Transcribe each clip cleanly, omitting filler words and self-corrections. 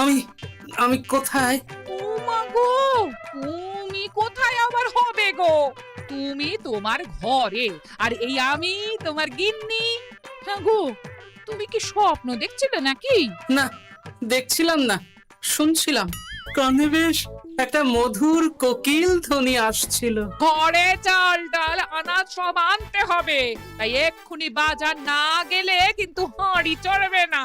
আমি আমি কোথায়? ও মা গো, তুমি কোথায় আবার হবে গো? তুমি তোমার ঘরে, আর এই আমি তোমার গিন্নি। হ্যাঁ গো, তুমি কি স্বপ্ন দেখছিলে নাকি? না, দেখছিলাম না, শুনছিলাম। কানে বেশ একটা মধুর কোকিল ধ্বনি আসছিল। ঘরে চাল ডাল আনাজ সব আনতে হবে, তাই এক্ষুনি বাজার না গেলে কিন্তু হাঁড়ি চড়বে না।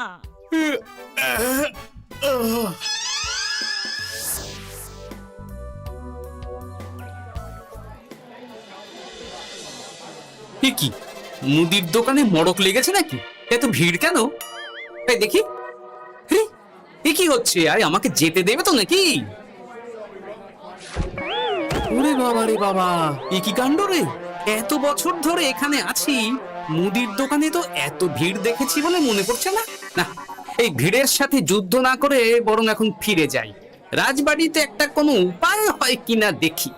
এ কি, মুদির দোকানে মড়ক লেগেছে নাকি? এত ভিড় কেন? এই দেখি। হে, এ কি হচ্ছে? আরে আমাকে যেতে দেবে তো নাকি? ওরে বাবা রে বাবা, এ কি কাণ্ড রে! এত বছর ধরে এখানে আছি, মুদির দোকানে তো এত ভিড় দেখেছি বলে মনে পড়ছে না। না, এই ভিড়ের সাথে যুদ্ধ না করে বরং এখন ফিরে যাই। রাজবাড়িতে একটা কোনো উপায় হয় কিনা দেখি।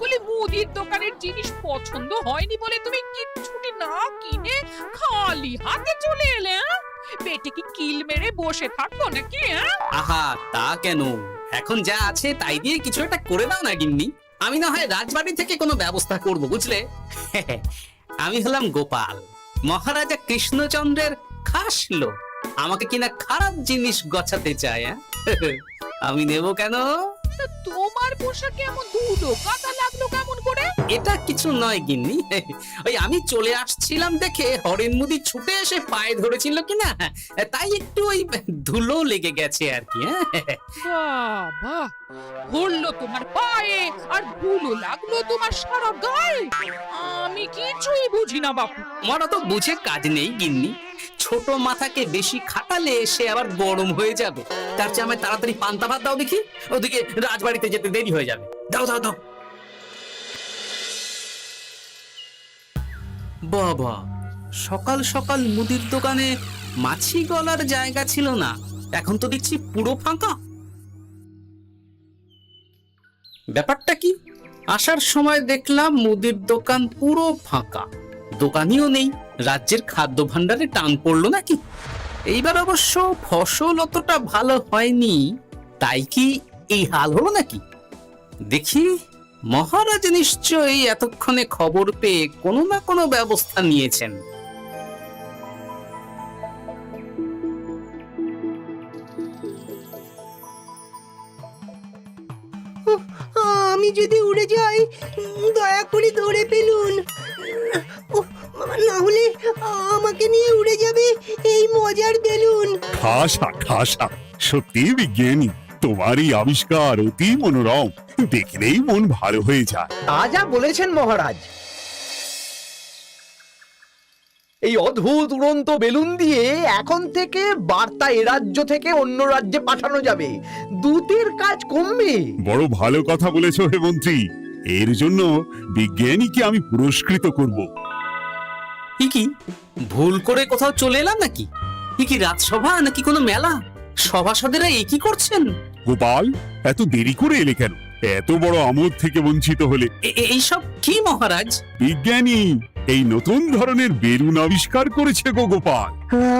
বলি, মুদির দোকানের জিনিস পছন্দ হয়নি বলে তুমি কিচ্ছুটি না কিনে খালি হাতে চলে এলে? হ্যাঁ? পেটে কি কিল মেরে বসে থাকবো নাকি? হ্যাঁ? আহা, তা কেন? এখন যা আছে তাই দিয়ে কিছু একটা করে দাও না গিন্নি। আমি না হয় রাজবাড়ি থেকে কোনো ব্যবস্থা করব, বুঝলে? আমি হলাম গোপাল, মহারাজা কৃষ্ণচন্দ্রের খাস লোক। আমাকে কিনা খারাপ জিনিস গছাতে চায়। আমি নেব কেন? তা তোমার পোশাকে এমন ধুলো কাদা লাগলো কেমন করে? এটা কিছু নয় গিন্নি, ওই আমি চলে আসছিলাম দেখে হরেন মুদি ছুটে এসে পায়ে ধরেছিল কিনা, তাই একটু ওই ধুলো লেগে গেছে আর কি। বাবা, ধরলো তোমার পায়ে আর ধুলো লাগলো তোমার সারা গায়ে? আমি কিছুই বুঝি না বাপু। আমার তো বুঝে কাজ নেই গিন্নি। ছোট মাথাকে বেশি খাটালে সে আবার গরম হয়ে যাবে। তার চেয়ে আমায় তাড়াতাড়ি পান্তা ভাত দাও দেখি, ওদিকে রাজবাড়িতে যেতে দেরি হয়ে যাবে। দাও দাও দাও। বাবা, সকাল সকাল মুদির দোকানে মাছি গলার জায়গা ছিল না, এখন তো দেখছি পুরো ফাঁকা। ব্যাপারটা কি? আসার সময় দেখলাম মুদির দোকান পুরো ফাঁকা, দোকানিও নেই। রাজ্যের খাদ্য ভাণ্ডারে টান পড়লো নাকি? এইবার অবশ্য ফসল অতটা ভালো হয়নি, তাই কি এই হাল হলো নাকি? দেখি, মহারাজ নিশ্চয়ই এতক্ষণে খবর পেয়ে কোনো না কোনো ব্যবস্থা নিয়েছেন। আমি যদি উড়ে যাই, দয়া করে ধরে ফেলুন। না হলে আমাকে নিয়ে উড়ে যাবে এই মজার বেলুন। খাসা খাসা, সত্যি বিজ্ঞানী, তোমার এই আবিষ্কার অতি মনোরম, দেখলেই মন ভালো হয়ে যায়। তা যা বলেছেন মহারাজ। এই অদ্ভুত উড়ন্ত বেলুন দিয়ে এখন থেকে বার্তা এ রাজ্য থেকে অন্য রাজ্যে পাঠানো যাবে, দূতের কাজ কমবে। বড় ভালো কথা বলেছো হে মন্ত্রী, এর জন্য বিজ্ঞানীকে আমি পুরস্কৃত করব। কি ভুল করে কোথাও চলে এলাম নাকি? কি রাজসভা নাকি কোনো মেলা? সভাসদেরা এই কি করছেন? গোপাল, এত দেরি করে এলে কেন? এত বড় আমোদ থেকে বঞ্চিত হলে? এইসব কি মহারাজ? বিজ্ঞানী এই নতুন ধরনের বেলুন আবিষ্কার করেছে গো গোপাল।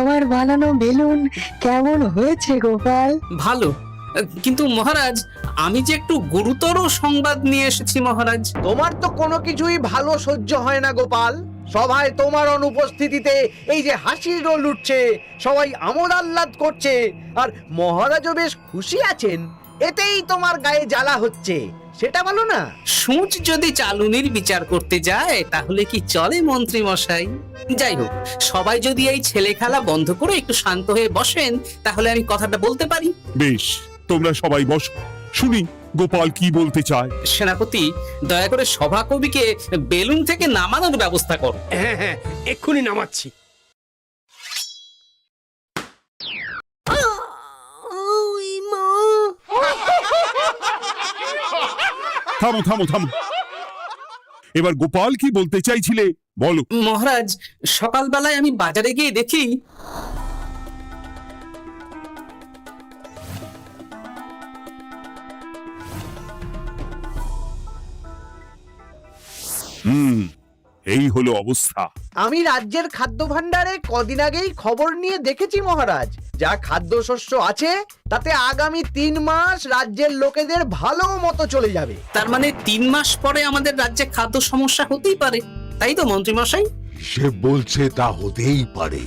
আমার বানানো বেলুন কেমন হয়েছে গোপাল? ভালো, কিন্তু মহারাজ আমি যে একটু গুরুতর সংবাদ নিয়ে এসেছি মহারাজ। তোমার তো কোনো কিছুই ভালো সহ্য হয় না গোপাল। সভায় তোমার অনুপস্থিতিতে এই যে হাসির রোল উঠছে, সবাই আমোদ আহ্লাদ করছে, আর মহারাজও বেশ খুশি আছেন, এতেই তোমার গায়ে জ্বালা হচ্ছে, সেটা বলো না। সূচ যদি চালুনির বিচার করতে যায় তাহলে কি চলে মন্ত্রী মশাই? যাই হোক, সবাই যদি এই ছেলে খেলা বন্ধ করে একটু শান্ত হয়ে বসেন তাহলে আমি কথাটা বলতে পারি। বেশ, তোমরা সবাই বসো, শুনি গোপাল কি বলতে চায়। সেনাপতি, দয়া করে সভাকবিকে বেলুন থেকে নামানোর ব্যবস্থা করো। হ্যাঁ হ্যাঁ, এক্ষুনি নামাচ্ছি। ওই মা! থামো থামো থামো, এবার গোপাল কি বলতে চাইছিলে বলো। মহারাজ, সকালবেলায় আমি বাজারে গিয়ে দেখি এই হলো অবস্থা। আমি রাজ্যের খাদ্য ভাণ্ডারে কদিন আগেই খবর নিয়ে দেখেছি মহারাজ, যা খাদ্যশস্য আছে তাতে আগামী 3 মাস রাজ্যের লোকেদের ভালো মতো চলে যাবে। তার মানে 3 মাস পরে আমাদের রাজ্যে খাদ্য সমস্যা হতেই পারে, তাই তো মন্ত্রী মশাই? সে বলছে তা হতেই পারে।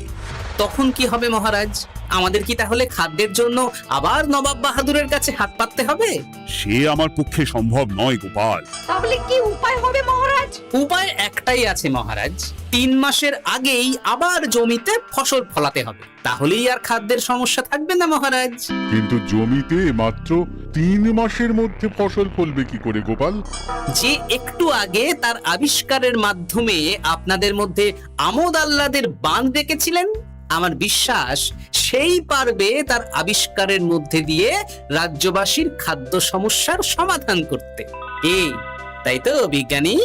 তখন কি হবে মহারাজ? আমাদের কি তাহলে খাদ্যের জন্য আবার নবাব বাহাদুরের কাছে হাত পাততে হবে? সে আমার পক্ষে সম্ভব নয় গোপাল। তাহলে কি উপায় হবে মহারাজ? উপায় একটাই আছে মহারাজ, 3 মাসের আগেই আবার জমিতে ফসল ফলাতে হবে, তাহলেই আর খাদ্যের সমস্যা থাকবে না মহারাজ। কিন্তু জমিতে মাত্র 3 মাসের মধ্যে ফসল ফলবে কি করে গোপাল? যে একটু আগে তার আবিষ্কারের মাধ্যমে আপনাদের মধ্যে আমোদ আহ্লাদের বাঁধ দেখেছিলেন, আমার বিশ্বাস সেই পারবে তার আবিষ্কারের মধ্যে দিয়ে রাজ্যবাসীর খাদ্য সমস্যার সমাধান করতে। তাই তো বিজ্ঞানী?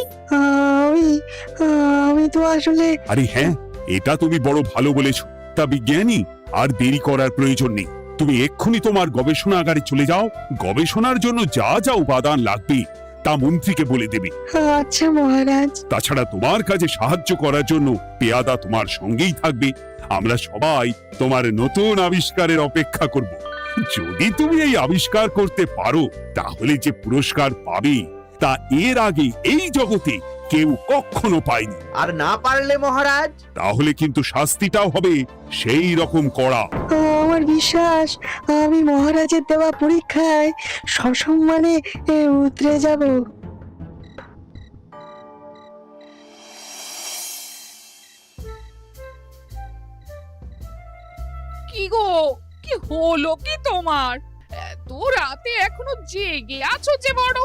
আমি আমি তো আসলে আরে হ্যাঁ, এটা তুমি বড় ভালো বলেছ। তা বিজ্ঞানী, আর দেরি করার প্রয়োজন নেই। তুমি এক্ষুনি তোমার গবেষণাগারে চলে যাও। গবেষণার জন্য যা যা উপাদান লাগবে তা মন্ত্রীকে বলে দেবে। আচ্ছা মহারাজ। তাছাড়া তোমার কাজে সাহায্য করার জন্য পেয়াদা তোমার সঙ্গেই থাকবে। আমরা সবাই তোমার নতুন আবিষ্কারের অপেক্ষা করব। যদি তুমি এই আবিষ্কার করতে পারো, তাহলে যে পুরস্কার পাবে তা এর আগে এই জগতে কেউ কখনো পায়নি। আর না পারলে মহারাজ? তাহলে কিন্তু শাস্তিটাও হবে সেই রকম কড়া। আমার বিশ্বাস আমি মহারাজের দেওয়া পরীক্ষায় সসম্মানে উতরে যাব। কি গো, কি হলো কি তোমার? এত রাতে এখনো জেগে আছো যে বড়?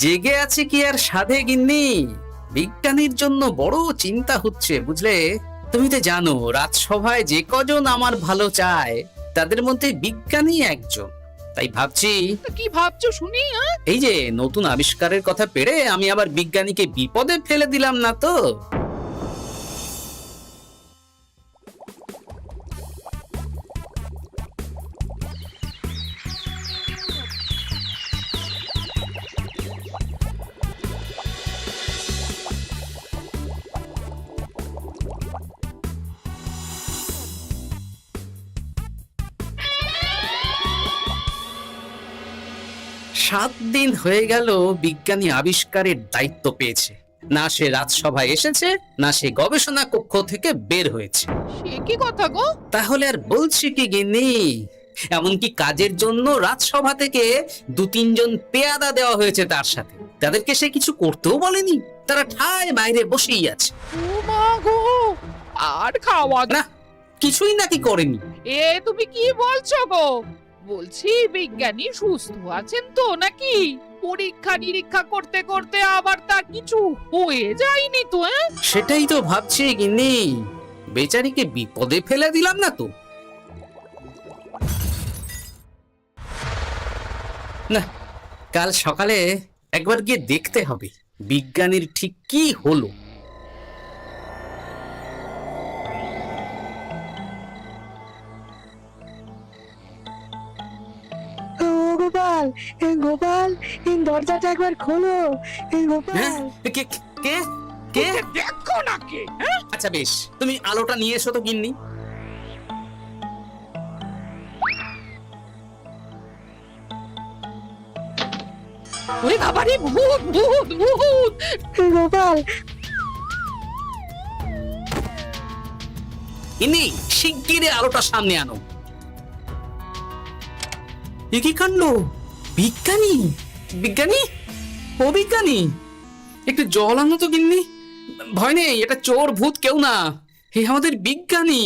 জেগে আছে কি আর সাধে গিন্নি? বিজ্ঞানীর জন্য বড় চিন্তা হচ্ছে বুঝলে। তুমি তো জানো রাজসভায় যে কজন আমার ভালো চায় তাদের মধ্যে বিজ্ঞানী একজন। তাই ভাবছি, তা কি ভাবছো শুনি? এই যে নতুন আবিষ্কারের কথা পেড়ে আমি আবার বিজ্ঞানীকে বিপদে ফেলে দিলাম না তো? সাত দিন হয়ে গেল বিজ্ঞানী আবিষ্কারের দায়িত্ব পেয়েছে, না সে রাজসভায় এসেছে, না সে গবেষণা কক্ষ থেকে বের হয়েছে। সে কি কথা গো? তাহলে আর বলছি কি গিন্নি, এমনকি কাজের জন্য রাজসভা থেকে 2-3 জন পেয়াদা দেওয়া হয়েছে তার সাথে। তাদেরকে সে কিছু করতেও বলেনি, তারা ঠায় বাইরে বসেই আছে। ও মা গো, আর খাওয়া না, কিছুই নাকি করেনি। এ তুমি কি বলছো গো? বলছি বিজ্ঞানী সুস্থ আছেন তো নাকি? পরীক্ষা নিরীক্ষা করতে করতে আবার তার কিছু হয়ে যায়নি তো? সেটাই তো ভাবছি গিন্নি, বেচারিকে বিপদে ফেলে দিলাম না তো? না, কাল সকালে একবার গিয়ে দেখতে হবে বিজ্ঞানীর ঠিক কি হলো। ও গোপাল, গোপাল, দরজাটা একবার খোলো গোপাল। হ্যাঁ? কে কে কে? দেখো না কে? আচ্ছা বেশ, তুমি আলোটা নিয়ে এসো তো গিন্নি। ওরে বাবারে, ভূত ভূত ভূত! গোপাল, গিন্নি, শিগগিরই আলোটা সামনে আনো। এ কি কাণ্ড! বিজ্ঞানী, বিজ্ঞানী, ও বিজ্ঞানী, একটু জল আনো তো গিন্নি। ভয় নেই, এটা চোর ভূত কেউ না, হে আমাদের বিজ্ঞানী।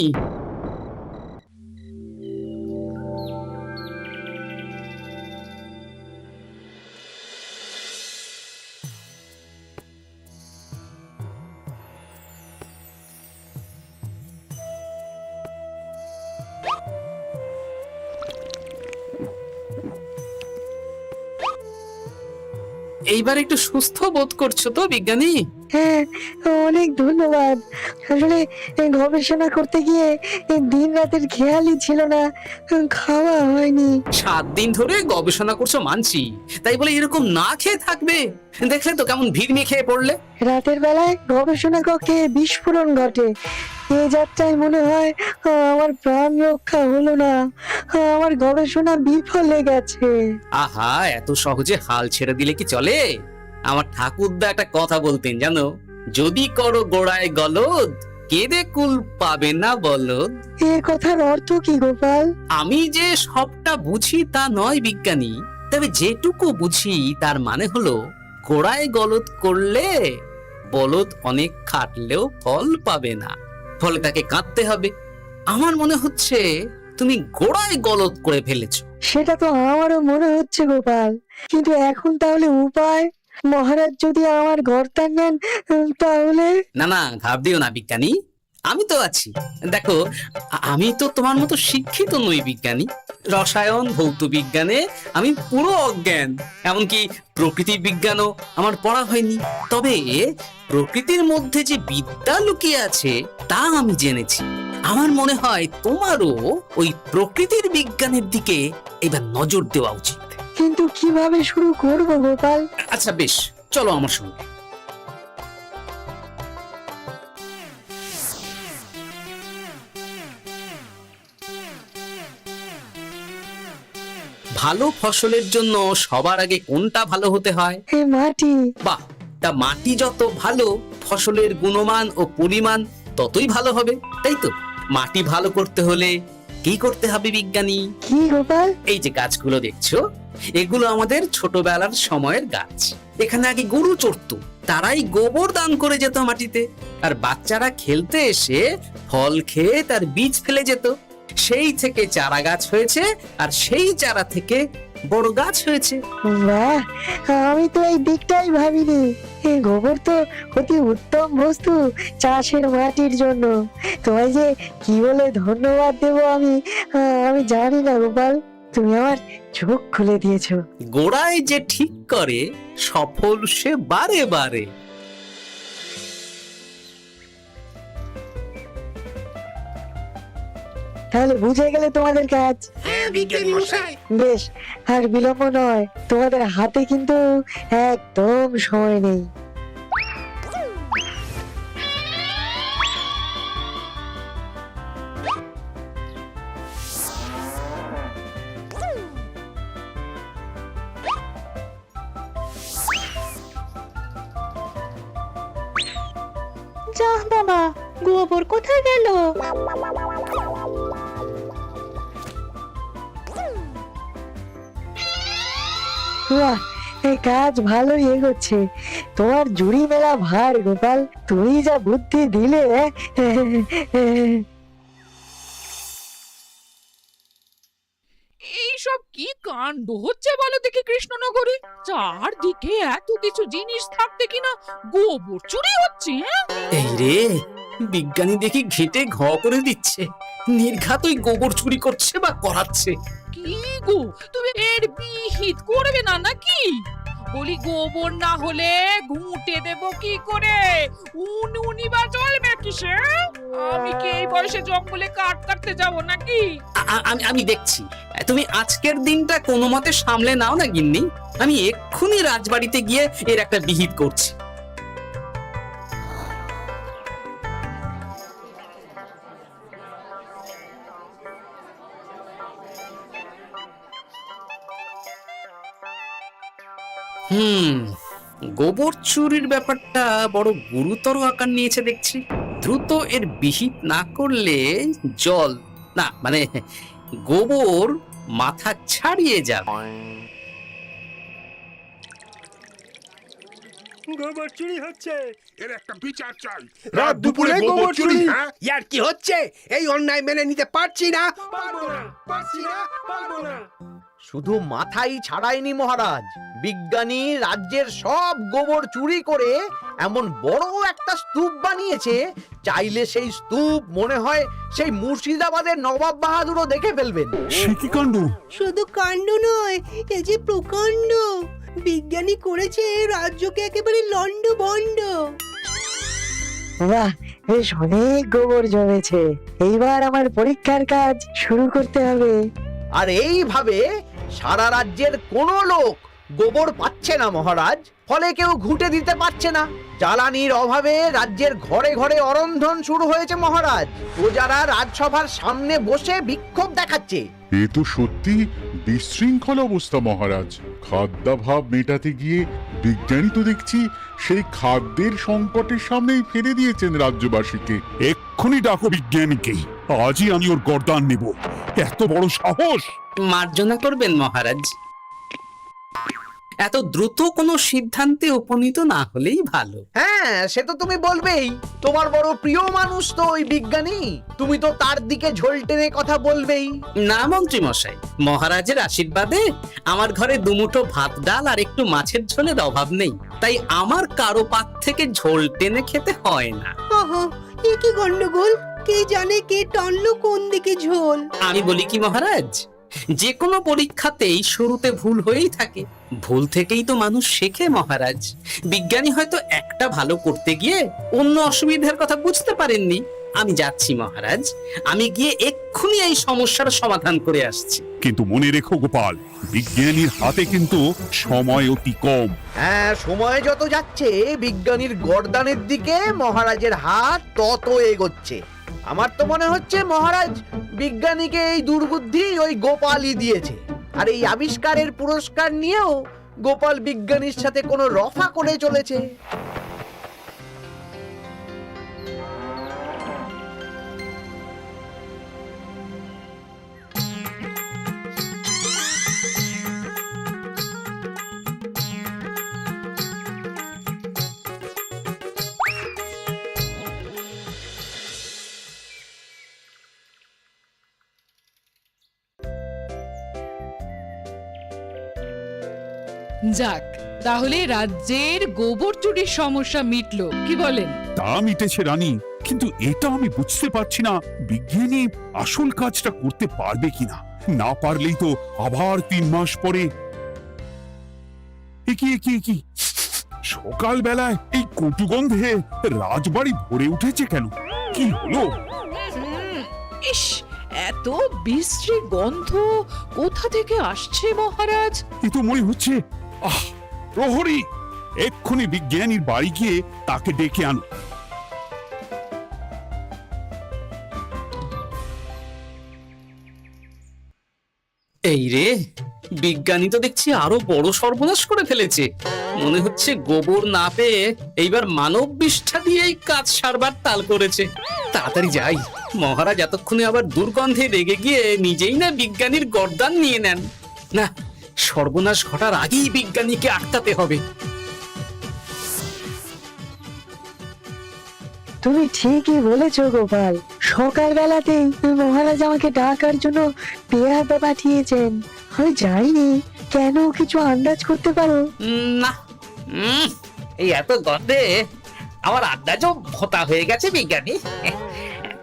এইবার একটু সুস্থ বোধ করছো তো বিজ্ঞানী? হ্যাঁ, অনেক ধন্যবাদ। আসলে গবেষণা করতে গিয়ে দিন রাতের খেয়ালই ছিল না, খাওয়া হয়নি। 7 দিন ধরে গবেষণা করছো মানছি, তাই বলে এরকম না খেয়ে থাকবে? দেখলে তো কেমন ভিড় নিয়ে খেয়ে পড়লে। রাতের বেলায় গবেষণা কক্ষে বিস্ফোরণ ঘটে। এই যাত্রায় মনে হয় আমার প্রাণ রক্ষা হলো না, আমার গবেষণা বিফলে গেছে। আহা, এত সহজে হাল ছেড়ে দিলে কি চলে? আমার ঠাকুরদা একটা কথা বলতেন জানো, যদি করো গোড়ায় গলদ, কেঁদে কুল পাবে না বলদ। এ কথার অর্থ কি গোপাল? আমি যে সবটা বুঝি তা নয় বিজ্ঞানী, তবে যেটুকু বুঝি তার মানে হলো গোড়ায় গলদ করলে বলদ অনেক খাটলেও ফল পাবে না, ফলে তাকে কাঁদতে হবে। আমার মনে হচ্ছে তুমি গোড়ায় গলদ করে ফেলেছো। সেটা তো আমারও মনে হচ্ছে গোপাল, কিন্তু এখন তাহলে উপায়? মহারাজ যদি আমার গর্তার নেন তাহলে? না না, ঘাবড়িও না বিজ্ঞানী, আমি তো আছি। দেখো, আমি তো তোমার মতো শিক্ষিত নই বিজ্ঞানী। রসায়ন ভৌত বিজ্ঞানে আমি পুরো অজ্ঞান, এমনকি প্রকৃতি বিজ্ঞানও আমার পড়া হয়নি। তবে প্রকৃতির মধ্যে যে বিদ্যা লুকিয়ে আছে তা আমি জেনেছি। আমার মনে হয় তোমারও ওই প্রকৃতির বিজ্ঞানের দিকে এবার নজর দেওয়া উচিত। কিন্তু কিভাবে শুরু করব গোপাল? আচ্ছা বেশ, চলো আমার সঙ্গে। ভালো ফসলের জন্য সবার আগে কোনটা ভালো হতে হয়? মাটি। বাহ, তা মাটি যত ভালো, ফসলের গুণমান ও পরিমাণ ততই ভালো হবে, তাই তো? মাটি ভালো করতে হলে কি করতে হবে বিজ্ঞানী? কি গোপাল? এই যে গাছগুলো দেখছো, এগুলো আমাদের ছোটবেলার সময়ের গাছ। এখানে আগে গরু চড়তো, তারাই গোবর দান করে যেত মাটিতে, আর বাচ্চারা খেলতে এসে ফল খেয়ে তার বীজ ফেলে যেত। সেই থেকে চারা গাছ হয়েছে, আর সেই চারা থেকে বড় গাছ হয়েছে। বাহ, আমি তো এই দিকটাই ভাবিনি। এই গোবর তো অতি উত্তম বস্তু চাষের মাটির জন্য। তোমায় যে কি বলে ধন্যবাদ দেবো আমি জানি না গোপাল, তুমি আমার চোখ খুলে দিয়েছো। গোড়ায় যে ঠিক করে সফল সে বারে বারে। তাহলে বুঝে গেলে তোমাদের কাজ। বেশ, আর বিলম্ব নয়, তোমাদের হাতে কিন্তু একদম সময় নেই। যা বাবা, গোবর কোথায় গেল? বাহ, এই কাজ ভালোই এগোচ্ছে। তোমার জুড়ি মেলা ভার গোপাল, তুমি যা বুদ্ধি দিলে। এইসব কি কাণ্ড হচ্ছে বলো দেখি কৃষ্ণনগরে? চারদিকে এত কিছু জিনিস থাকতে কিনা গোবর চুরি হচ্ছে। এই রে, বিজ্ঞানী দেখি ঘেটে ঘ করে দিচ্ছে, নির্ঘাত ওই গোবর চুরি করছে বা করাচ্ছে। কি গো, তুমি এর বিহিত করবে না নাকি? বলি গোবর না হলে ঘুঁটে দেব কি করে? উনুনি বা চলবে কিসে? আমি কি এই বয়সে জঙ্গলে কাঠ কাটতে যাব নাকি? আমি দেখছি, তুমি আজকের দিনটা কোনো মতে সামলে নাও না গিন্নি, আমি এক্ষুনি রাজবাড়িতে গিয়ে এর একটা বিহিত করছি। গোবর চুরির ব্যাপারটা বড় গুরুতর আকার নিয়েছে দেখছি। দ্রুত এর বিহিত না করলে জল না, মানে গোবর মাথা ছাড়িয়ে যাবে। গোবর চুরি হচ্ছে, এর একটা বিচার চাই। রাত দুপুরে গোবর চুরি। হ্যাঁ? ইয়ার কি হচ্ছে? এই অন্যায় মেনে নিতে পারছি না, পারবো না, পারছি না, পারবো না। শুধু মাথাই ছাড়ায়নি মহারাজ, বিজ্ঞানী রাজ্যের সব গোবর চুরি করে এমন বড় একটা স্তূপ বানিয়েছে, চাইলে সেই স্তূপ মনে হয় সেই মুর্শিদাবাদের নবাব বাহাদুরও দেখে ফেলবেন। সে কি কাণ্ড! শুধু কাণ্ড নয়, এ যে প্রকাণ্ড। বিজ্ঞানী করেছে রাজ্যকে একেবারে লন্ডভন্ড। বাহ, বেশ অনেক গোবর জমেছে। এইবার আমার পরীক্ষার কাজ শুরু করতে হবে। আর এইভাবে সারা রাজ্যের কোনো লোক গোবর পাচ্ছে না মহারাজ, ফলে কেউ ঘুঁটে দিতে পারছে না। জ্বালানির অভাবে রাজ্যের ঘরে ঘরে অরন্ধন শুরু হয়েছে মহারাজ। প্রজারা রাজসভার সামনে বসে বিক্ষোভ দেখাচ্ছে। এ তো সত্যি বিশৃঙ্খল অবস্থা মহারাজ। খাদ্যাভাব মেটাতে গিয়ে বিজ্ঞানী তো দেখছি সেই খাদ্যের সংকটের সামনেই ফেলে দিয়েছেন রাজ্যবাসীকে। এক্ষুনি ডাকো বিজ্ঞানীকে, আজই আমি ওর গর্দান নেব। এত বড় সাহস! মার্জনা করবেন মহারাজ, এত দ্রুত কোনো সিদ্ধান্তে উপনীত না হলেই ভালো। হ্যাঁ, সে তো তুমি বলবেই। তোমার বড় প্রিয় মানুষ তো ওই বিজ্ঞানী, তুমি তো তার দিকে ঝোল টেনে কথা বলবেই। না মন্ত্রী মশাই, মহারাজের আশীর্বাদে আমার ঘরে দুমুঠো ভাত ডাল আর একটু মাছের ঝোলের অভাব নেই, তাই আমার কারো পাত থেকে ঝোল টেনে খেতে হয় না। আহা, এ কি গন্ডগোল! কে জানে কে টানলো কোন দিকে ঝোল। আমি বলি কি মহারাজ, যে কোনো পরীক্ষাতেই শুরুতে ভুল হয়েই থাকে, ভুল থেকেই তো মানুষ শেখে মহারাজ। বিজ্ঞানী হয়তো একটা ভালো করতে গিয়ে অন্য অসুবিধার কথা বুঝতে পারেননি। আমি যাচ্ছি মহারাজ, আমি গিয়ে এক্ষুনি এই সমস্যার সমাধান করে আসছি। কিন্তু মনে রেখো গোপাল, বিজ্ঞানীর হাতে কিন্তু সময় অতি কম। হ্যাঁ, সময় যত যাচ্ছে বিজ্ঞানীর গর্দানের দিকে মহারাজের হাত তত এগোচ্ছে। আমার তো মনে হচ্ছে মহারাজ বিজ্ঞানীকে এই দুর্বুদ্ধি ওই গোপালই দিয়েছে। আর এই আবিষ্কারের পুরস্কার নিয়েও গোপাল বিজ্ঞানীর সাথে কোনো রফা করে চলেছে। যাক, তাহলে রাজ্যের গোবর চুরির সমস্যা মিটলো, কি বলেন? তা মিটেছে রানী, কিন্তু এটা আমি বুঝতে পারছি না বিজ্ঞানী আসল কাজটা করতে পারবে কিনা। না পারলেই তো আবার 3 মাস পরে। কি সকাল বেলায় এই কটু গন্ধে রাজবাড়ি ভরে উঠেছে কেন? কি হলো? ইস, এত বিশ্রী গন্ধ কোথা থেকে আসছে মহারাজ? এ তো মনে হচ্ছে প্রহরী, এক্ষুনি বিজ্ঞানীর বাড়ি গিয়ে তাকে ডেকে আনো। এই রে, বিজ্ঞানী তো দেখছি আরো বড় সর্বনাশ করে ফেলেছে। মনে হচ্ছে গোবর না পেয়ে এইবার মানব বিষ্ঠা দিয়েই কাজ সারবার তাল করেছে। তাড়াতাড়ি যাই, মহারাজ এতক্ষণে আবার দুর্গন্ধে রেগে গিয়ে নিজেই না বিজ্ঞানীর গর্দান নিয়ে নেন। না, সর্বনাশ ঘটার আগেই বিজ্ঞানীকে আটকাতে হবে। তুমি ঠিকই বলেছো গোপাল, সকালবেলাতেই মহারাজ আমাকে ডাকার জন্য পেয়াদা পাঠিয়েছেন। আমি যাইনি, কেন কিছু আন্দাজ করতে পারো? না, এই এত গন্ধে আমার আন্দাজও ভোতা হয়ে গেছে বিজ্ঞানী।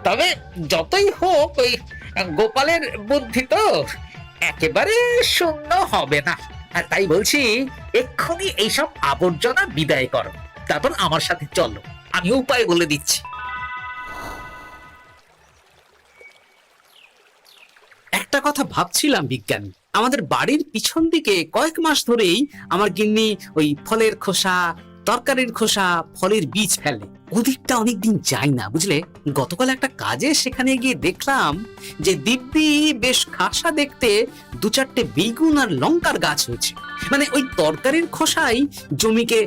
তবে যতই হোক, ওই গোপালের বুদ্ধি তো একেবারে শূন্য হবে না। আর তাই বলছি, এক্ষুনি এইসব আবর্জনা বিদায় করো, তারপর আমার সাথে চলো, আমি উপায় বলে দিচ্ছি। একটা কথা ভাবছিলাম বিজ্ঞানী, আমাদের বাড়ির পিছন দিকে কয়েক মাস ধরেই আমার গিন্নি ওই ফলের খোসা, তরকারির খোসা, ফলের বীজ ফেলে। ওদিকটা অনেকদিন যাই না, বুঝলে। গতকাল একটা কাজে সেখানে গিয়ে দেখলাম যে দিব্যি বেশ খাসা দেখতে 2-4টে বেগুন আর লঙ্কার গাছ হয়েছে। মানে ওই তরকারির খোসাই জমিকে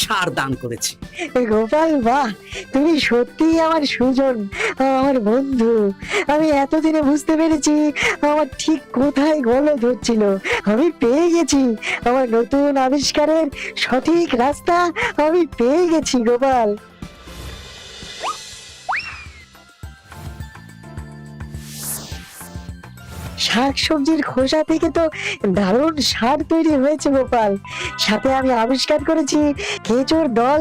সার দান করেছে। গোপাল, বাহ, তুমি সত্যি আমার সুজন, আমার বন্ধু। আমি এতদিনে বুঝতে পেরেছি আমার ঠিক কোথায় গলদ হচ্ছিল। আমি পেয়ে গেছি আমার নতুন আবিষ্কারের সঠিক রাস্তা, আমি পেয়ে গেছি গোপাল। শাকসবজির খোসা থেকে তো দারুণ সার তৈরি হয়েছে গোপাল। সাথে আমি আবিষ্কার করেছি কেঁচোর দল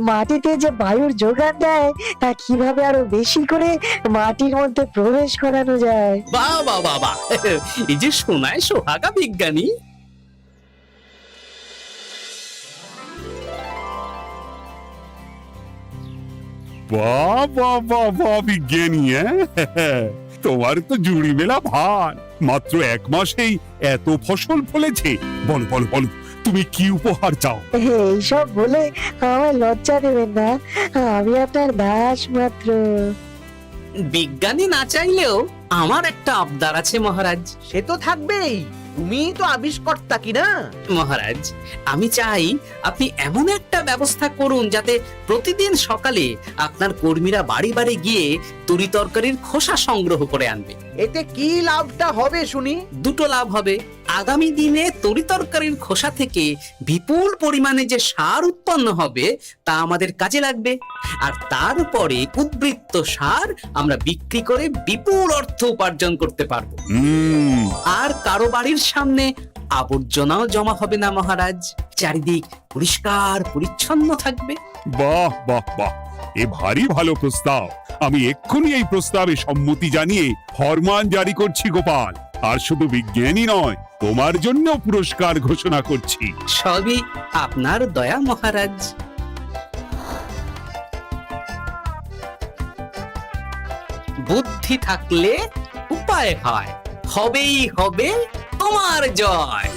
মাটিতে যে বায়ুর যোগান দেয় তা কিভাবে আরো বেশি করে মাটির মধ্যে প্রবেশ করানো যায়। বাহ বাহ বাহ বাহ, এই যে সোনায় সোহাগা বিজ্ঞানী। বাহ বাহ বাহ বাহ বিজ্ঞানী, হ্যাঁ? তোমার তো জুড়ি মেলা ভার। মাত্র 1 মাসেই এত ফসল ফলেছে। বলো বলো বলো, তুমি কি উপহার চাও? এইসব বলে আমার লজ্জা দেবেন না, আমি আপনার দাস মাত্র। বিজ্ঞানী না চাইলেও আমার একটা আবদার আছে মহারাজ। সে তো থাকবেই, তুমি তো আবিষ্কর্তা কি না? মহারাজ, আমি চাই আপনি এমন একটা ব্যবস্থা করুন যাতে প্রতিদিন সকালে আপনার কর্মীরা বাড়ি বাড়ি গিয়ে তরি তরকারির খোসা সংগ্রহ করে আনবে। এতে কি লাভটা হবে শুনি? দুটো লাভ হবে। আগামী দিনে তরি তরকারির খোসা থেকে বিপুল পরিমাণে যে সার উৎপন্ন হবে তা আমাদের কাজে লাগবে, আর তারপরে উদ্বৃত্ত সার আমরা বিক্রি করে বিপুল অর্থ উপার্জন করতে পারবো। আর কারো বাড়ির সামনে আবর্জনাও জমা হবে না মহারাজ, চারিদিক পরিষ্কার পরিচ্ছন্ন থাকবে। বাহ বাহ বাহ, এ ভারী ভালো প্রস্তাব। আমি এক্ষুনি এই প্রস্তাবে সম্মতি জানিয়ে ফরমান জারি করছি গোপাল। আর শুধু বিজ্ঞানী নয়, তোমার জন্য পুরস্কার ঘোষণা করছি। সবই আপনার দয়া মহারাজ। বুদ্ধি থাকলে উপায় হয়, হবেই হবে তোমার জয়।